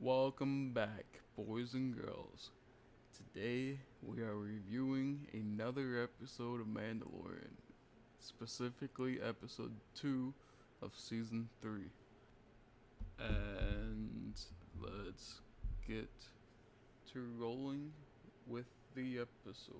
Welcome back, boys and girls. Today we are reviewing another episode of Mandalorian, specifically episode 2 of season 3. And let's get to rolling with the episode.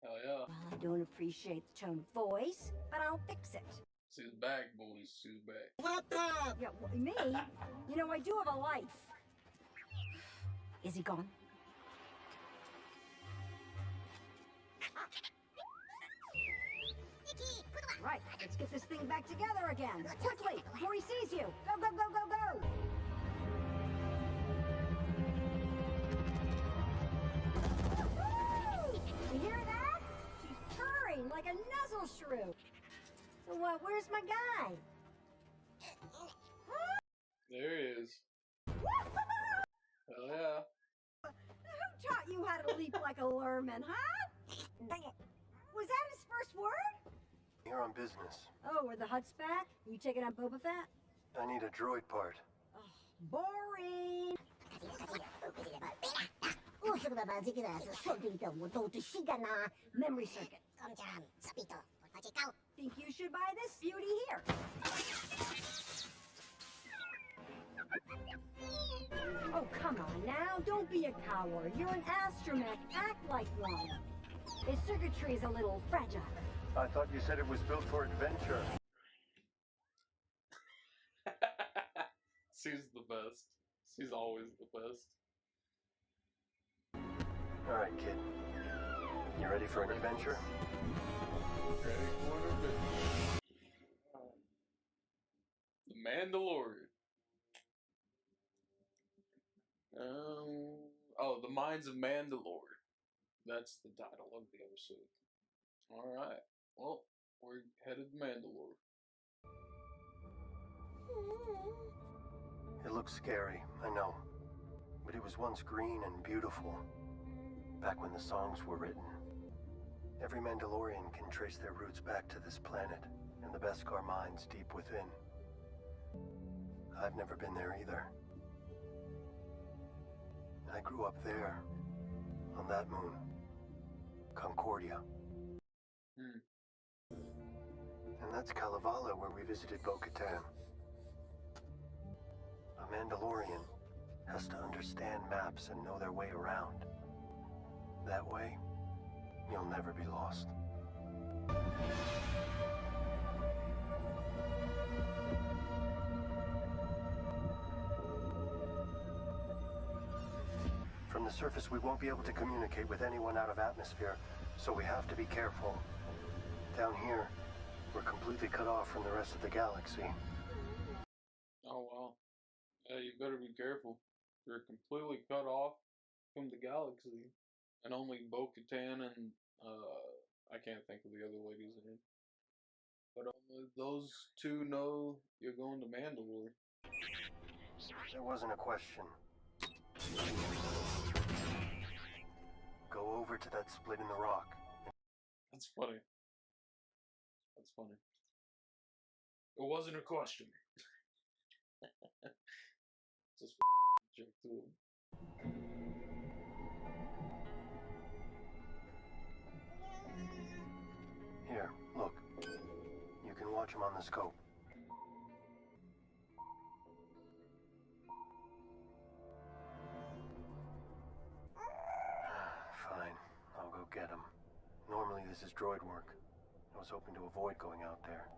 Hell yeah. Well, I don't appreciate the tone of voice, but I'll fix it. She's back, boys. She's back. Yeah, me? You know, I do have a life. Is he gone? Right, let's get this thing back together again. Quickly, before he sees you. Go, go, go, go, go! You hear that? She's purring like a nuzzle shrew. So, where's my guy? There he is. Hell yeah. Who taught you how to leap like a lurman, huh? Was that his first word? You're on business. Oh, were the Hutts back? You taking on Boba Fett? I need a droid part. Oh, boring. Memory circuit. Think you should buy this beauty here? Oh, come on now. Don't be a coward. You're an astromech. Act like one. His circuitry is a little fragile. I thought you said it was built for adventure. She's the best. She's always the best. Alright, kid. You ready for an adventure? Ready for an adventure. The Mandalorian. The Mines of Mandalore. That's the title of the episode. Alright. Well, we're headed to Mandalore. It looks scary, I know. But it was once green and beautiful. Back when the songs were written. Every Mandalorian can trace their roots back to this planet and the Beskar mines deep within. I've never been there either. I grew up there, on that moon, Concordia. And that's Kalevala, where we visited Bo-Katan. A Mandalorian has to understand maps and know their way around. That way, you'll never be lost. From the surface, we won't be able to communicate with anyone out of atmosphere, so we have to be careful. Down here, we're completely cut off from the rest of the galaxy. Oh wow. Yeah, you better be careful. You're completely cut off from the galaxy. And only Bo-Katan and I can't think of the other ladies in it. But only those two know you're going to Mandalore. There wasn't a question. Go over to that split in the rock. That's funny. That's funny. It wasn't a question. Just jerk to him. Here, look. You can watch him on the scope. Fine, I'll go get him. Normally this is droid work. I was hoping to avoid going out there.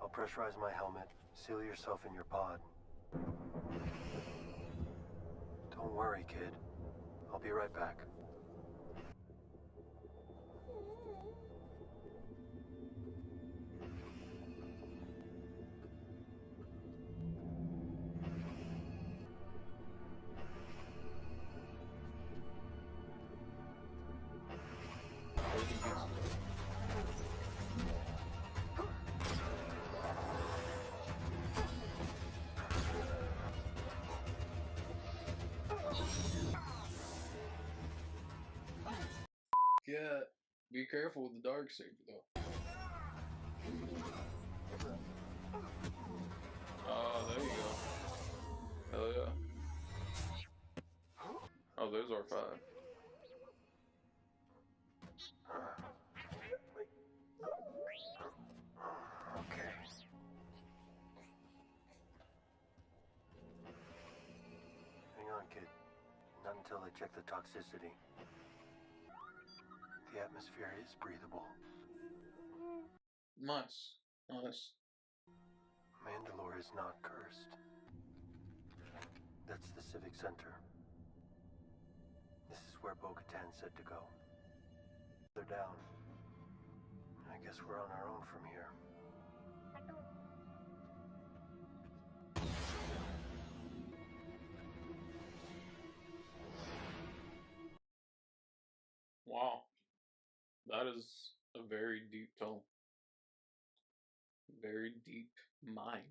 I'll pressurize my helmet, seal yourself in your pod. Don't worry, kid. I'll be right back. Be careful with the dark saber though. There you go. Hell yeah. Oh, there's our 5. Okay. Hang on, kid. Not until I check the toxicity. The atmosphere is breathable. Nice. Nice. Mandalore is not cursed. That's the Civic Center. This is where Bo-Katan said to go. They're down. I guess we're on our own from here. Wow. That is a very deep tone. Very deep mind.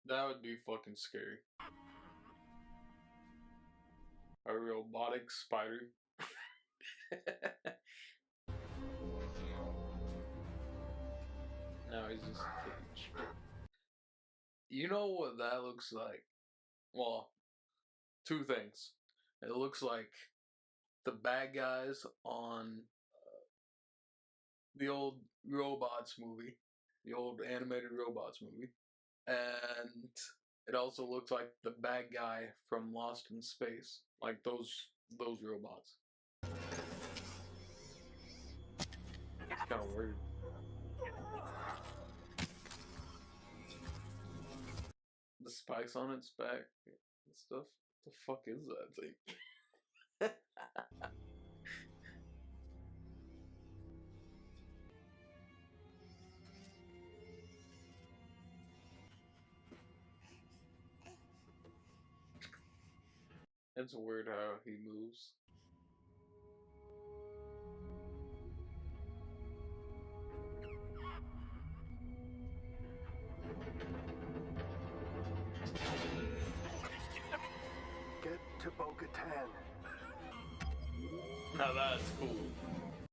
That would be fucking scary. A robotic spider. Now he's just a cage. You know what that looks like? Well, 2 things. It looks like the bad guys on the old Robots movie, the old animated Robots movie. And it also looks like the bad guy from Lost in Space, like those robots. It's kind of weird. The spikes on its back and stuff. What the fuck is that thing? It's weird how he moves. Get to Bo-Katan. Now that's cool.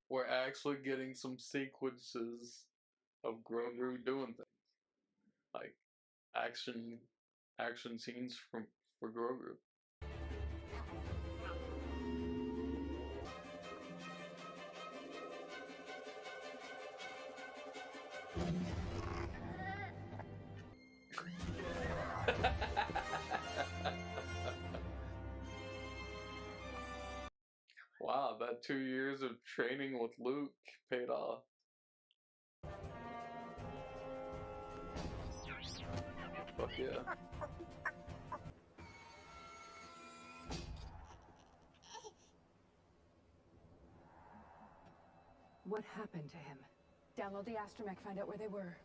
We're actually getting some sequences of Grogu doing things. Like action scenes for Grogu. Wow, that 2 years of training with Luke paid off. Fuck yeah. What happened to him? Download the astromech, find out where they were.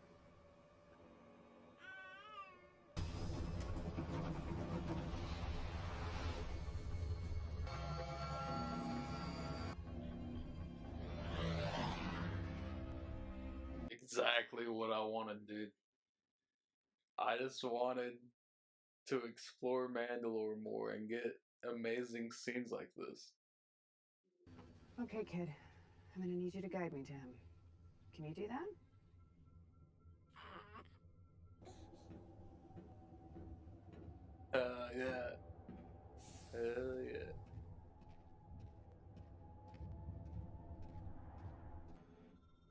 Exactly what I wanted, dude. I just wanted to explore Mandalore more and get amazing scenes like this. Okay, kid. I'm gonna need you to guide me to him. Can you do that? Yeah. Hell yeah.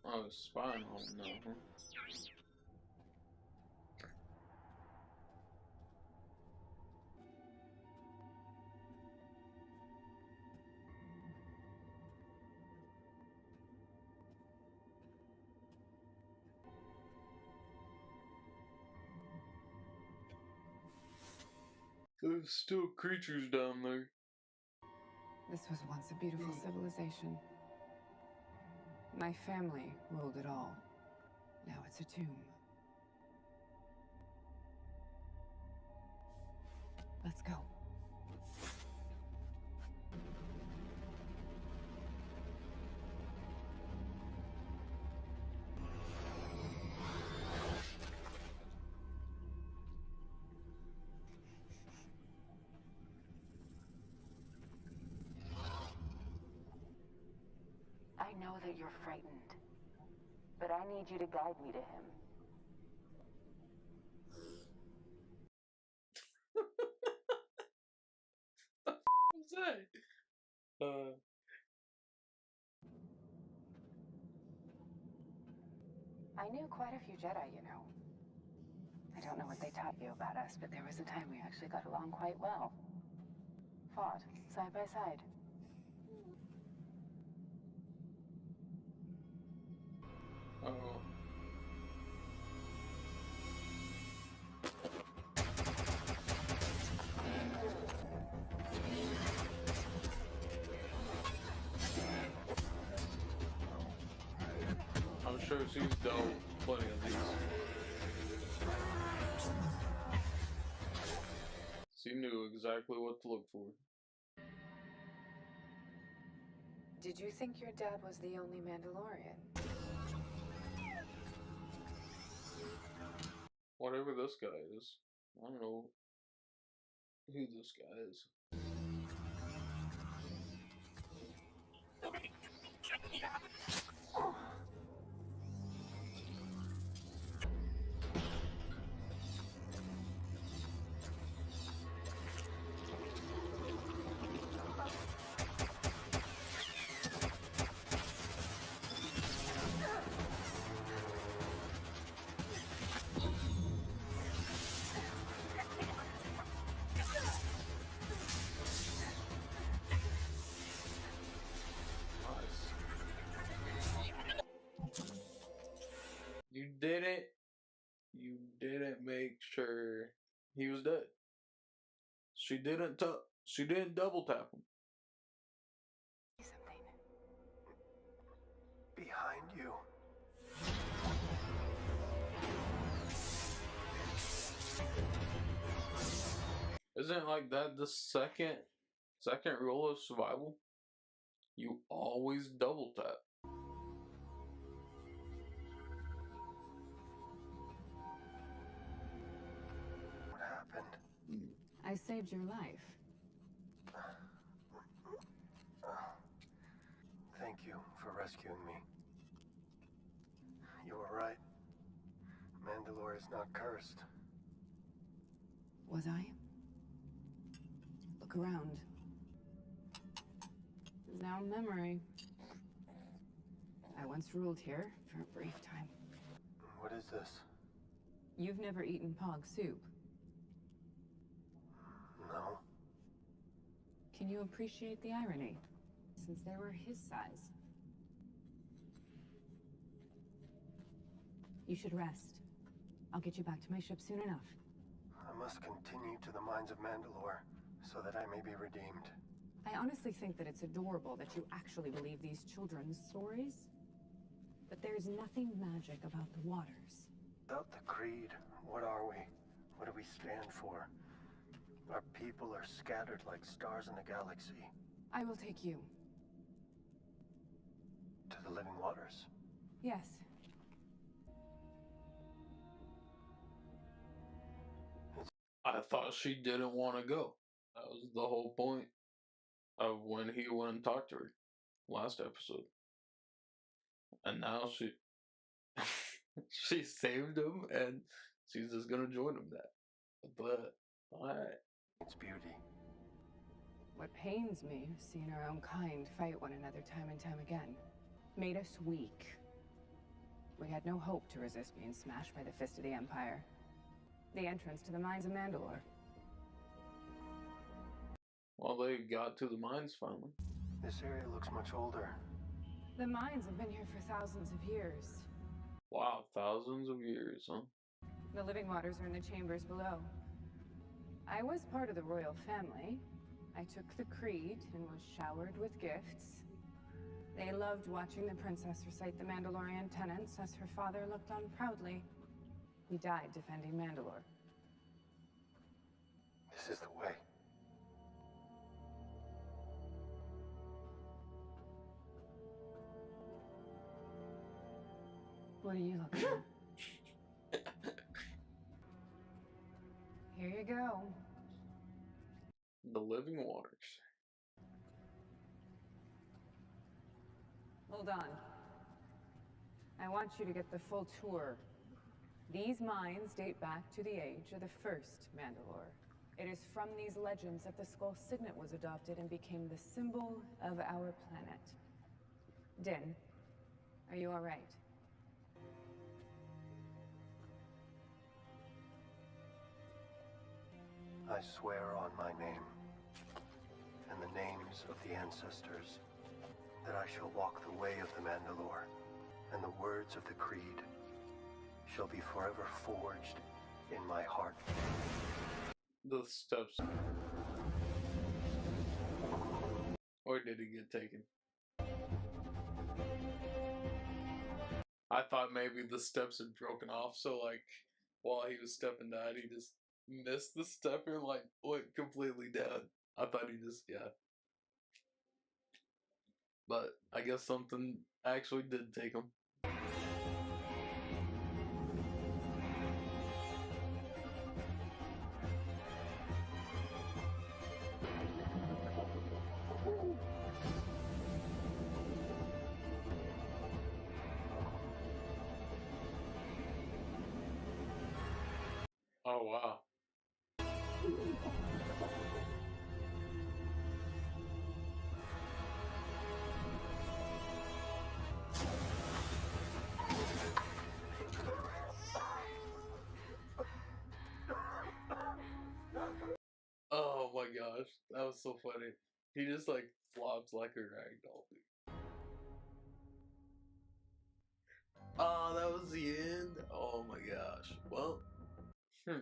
Oh, spine home now, huh? There's still creatures down there. This was once a beautiful civilization. My family ruled it all. Now it's a tomb. Let's go. I know that you're frightened, but I need you to guide me to him. What's that? I knew quite a few Jedi, you know. I don't know what they taught you about us, but there was a time we actually got along quite well. Fought, side by side. Oh. I'm sure she's dealt plenty of these. She knew exactly what to look for. Did you think your dad was the only Mandalorian? Whatever this guy is. I don't know who this guy is. You didn't make sure he was dead. She didn't double tap him. Something. Behind you. Isn't it like that the second rule of survival? You always double tap. What happened? I saved your life. Thank you for rescuing me. You were right. Mandalore is not cursed. Was I? Look around. It's now memory. I once ruled here for a brief time. What is this? You've never eaten Pog soup. No. Can you appreciate the irony? Since they were his size. You should rest. I'll get you back to my ship soon enough. I must continue to the mines of Mandalore so that I may be redeemed. I honestly think that it's adorable that you actually believe these children's stories. But there's nothing magic about the waters. Without the creed, what are we? What do we stand for? Our people are scattered like stars in the galaxy. I will take you. To the living waters. Yes. I thought she didn't want to go. That was the whole point of when he went and talked to her last episode. And now she she saved him and she's just gonna join him that. But alright. It's beauty. What pains me is seeing our own kind fight one another time and time again. Made us weak. We had no hope to resist being smashed by the fist of the Empire. The entrance to the mines of Mandalore. Well, they got to the mines finally. This area looks much older. The mines have been here for thousands of years. Wow, thousands of years, huh? The living waters are in the chambers below. I was part of the royal family. I took the creed and was showered with gifts. They loved watching the princess recite the Mandalorian tenets as her father looked on proudly. He died defending Mandalore. This This is the way. What are you looking at? Here you go. The living waters. Hold on. I want you to get the full tour. These mines date back to the age of the first Mandalore. It is from these legends that the skull signet was adopted and became the symbol of our planet. Din, are you all right? I swear on my name, and the names of the ancestors, that I shall walk the way of the Mandalore, and the words of the Creed shall be forever forged in my heart. The steps. Or did he get taken? I thought maybe the steps had broken off, so like while he was stepping down, he just missed the step and like went completely down. I thought he just, yeah. But I guess something actually did take him. Oh wow. Oh my gosh, that was so funny. He just like flops like a ragdoll, dude. Oh, that was the end? Oh my gosh. Well, I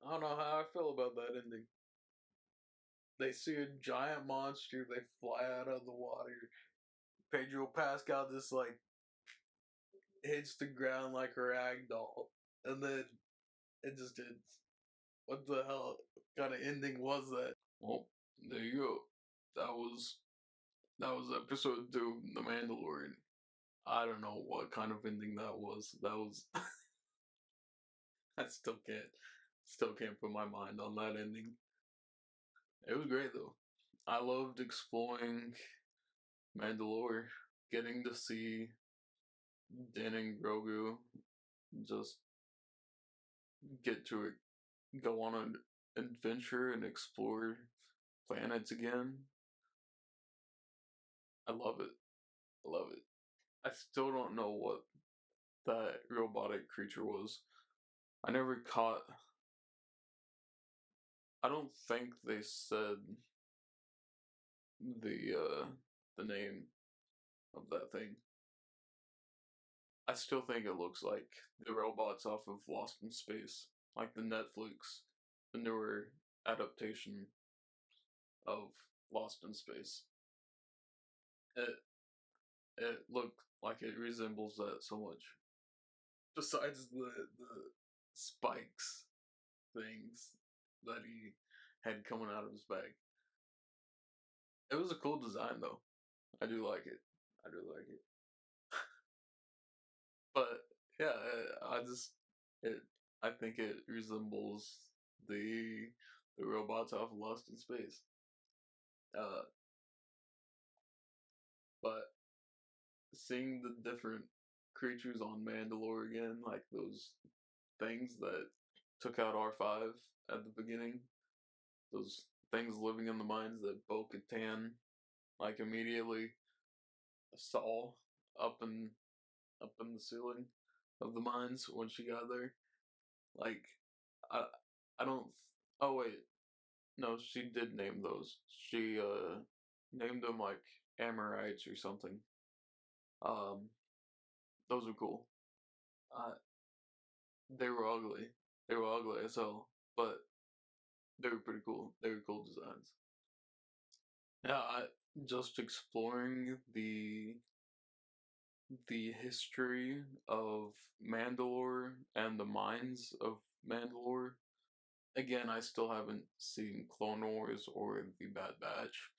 don't know how I feel about that ending. They see a giant monster, they fly out of the water. Pedro Pascal just like hits the ground like a rag doll. And then it just ends. What the hell kind of ending was that? Well, there you go. That was episode 2, The Mandalorian. I don't know what kind of ending that was. That was I still can't put my mind on that ending. It was great though. I loved exploring Mandalore, getting to see Din and Grogu just get to go on an adventure and explore planets again. I love it. I love it. I still don't know what that robotic creature was. I never caught. I don't think they said the name of that thing. I still think it looks like the robots off of Lost in Space, like the newer adaptation of Lost in Space. It looked like it resembles that so much. Besides the spikes things that he had coming out of his bag. It was a cool design though. I do like it. I do like it. But yeah, I think it resembles the robots off Lost in Space. But seeing the different creatures on Mandalore again, like those things that took out R5 at the beginning, those things living in the mines that Bo-Katan like immediately saw up in the ceiling of the mines when she got there. Like I I don't oh wait, no, she did name those. She named them like Amorites or something. Um those are cool. Uh they were ugly. They were ugly as hell, but they were pretty cool. They were cool designs. Yeah, just exploring the history of Mandalore and the mines of Mandalore. Again, I still haven't seen Clone Wars or The Bad Batch,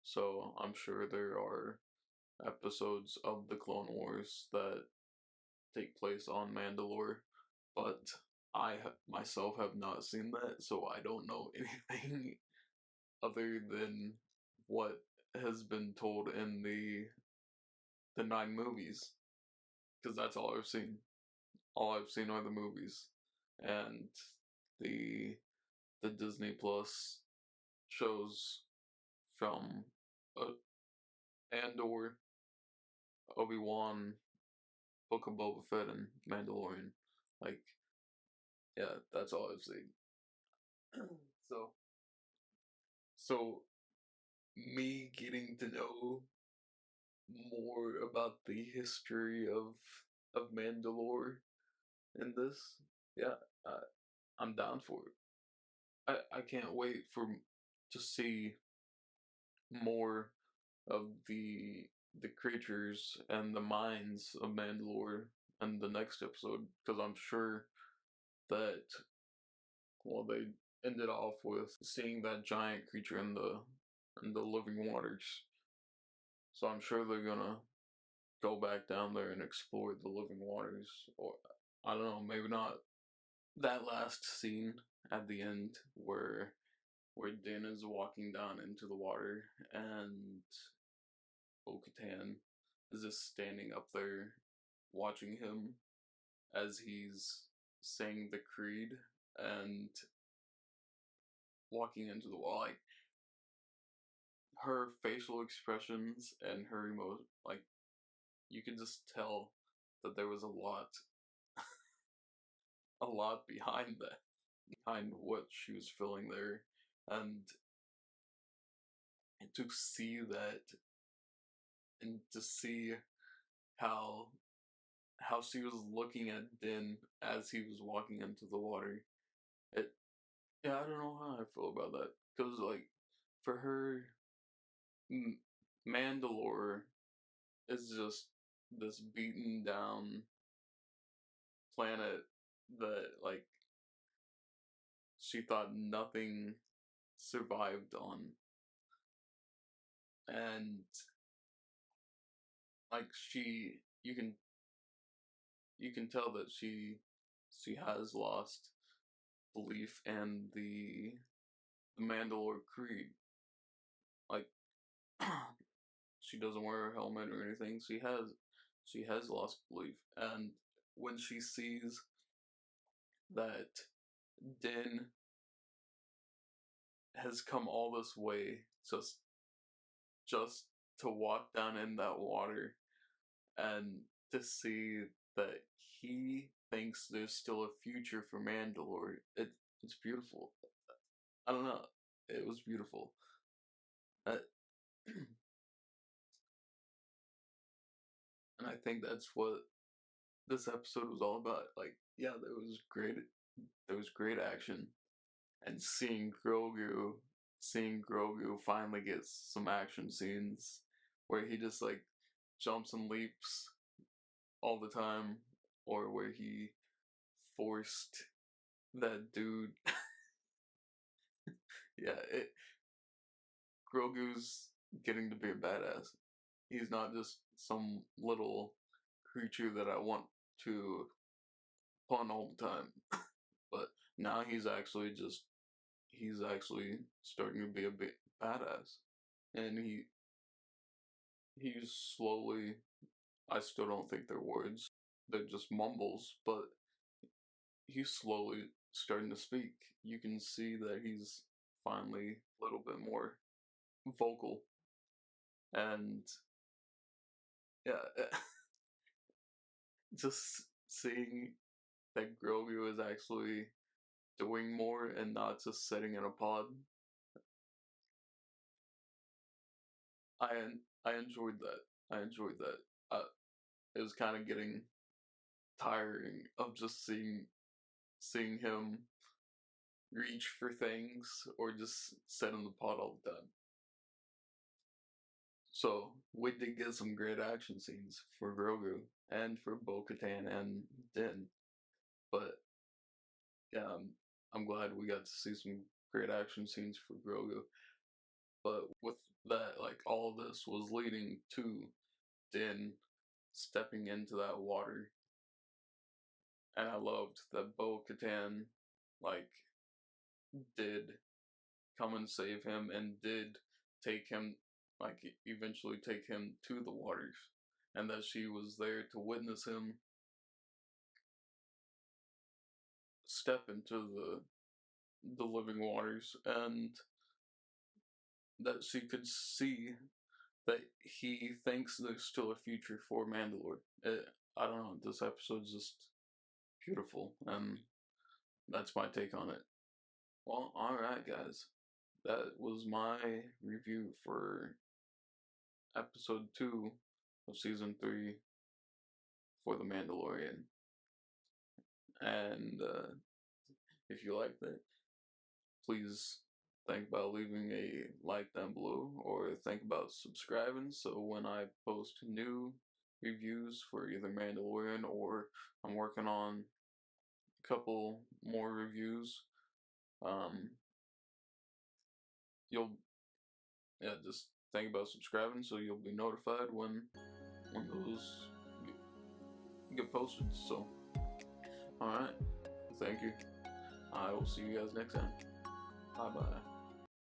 so I'm sure there are episodes of the Clone Wars that take place on Mandalore, but myself have not seen that, so I don't know anything other than what has been told in the 9 movies, because that's all I've seen. All I've seen are the movies and the the Disney Plus shows from uh, Andor, Obi-Wan, Book of Boba Fett, and Mandalorian. Like, yeah, that's all I've seen. So, so me getting to know more about the history of Mandalore in this, yeah, I'm down for it. I can't wait to see more of the creatures and the minds of Mandalore in the next episode, because I'm sure that, well, they ended off with seeing that giant creature in the living waters, so I'm sure they're gonna go back down there and explore the living waters, or I don't know, maybe not. That last scene at the end where Din is walking down into the water and Bo-Katan is just standing up there watching him as he's saying the creed and walking into the wall. Like, her facial expressions and her emotion, like, you could just tell that there was a lot behind that, behind what she was feeling there, and to see that, and to see how she was looking at Din as he was walking into the water. It, yeah, I don't know how I feel about that, because like, for her, Mandalore is just this beaten down planet that, like, she thought nothing survived on, and like, you can tell that she has lost belief in the Mandalore creed. Like, she doesn't wear a helmet or anything. She has lost belief, and when she sees that Din has come all this way just to walk down in that water, and to see that he thinks there's still a future for Mandalore, it's beautiful. I don't know. It was beautiful. Uh, and I think that's what this episode was all about. Like, yeah, there was great action, and seeing Grogu finally get some action scenes where he just like jumps and leaps all the time, or where he forced that dude. Yeah, Grogu's getting to be a badass. He's not just some little creature that I want to pun all the time. But now he's actually starting to be a bit badass. And he's slowly, I still don't think they're words, they're just mumbles, but he's slowly starting to speak. You can see that he's finally a little bit more vocal. And yeah, just seeing that Grogu is actually doing more and not just sitting in a pod. I I enjoyed that. I enjoyed that. It was kind of getting tiring of just seeing him reach for things or just sit in the pod all the time. So we did get some great action scenes for Grogu and for Bo-Katan and Din, but yeah, I'm glad we got to see some great action scenes for Grogu. But with that, like all of this was leading to Din stepping into that water, and I loved that Bo-Katan like did come and save him and did take him, like eventually take him to the waters, and that she was there to witness him step into the living waters, and that she could see that he thinks there's still a future for Mandalore. I don't know, this episode's just beautiful, and that's my take on it. Well, alright guys, that was my review for episode 2 of season 3 for The Mandalorian. And if you liked it, please think about leaving a like down below, or think about subscribing so when I post new reviews for either Mandalorian, or I'm working on a couple more reviews, you'll just think about subscribing so you'll be notified when those get posted. So alright, thank you. I will see you guys next time. Bye bye.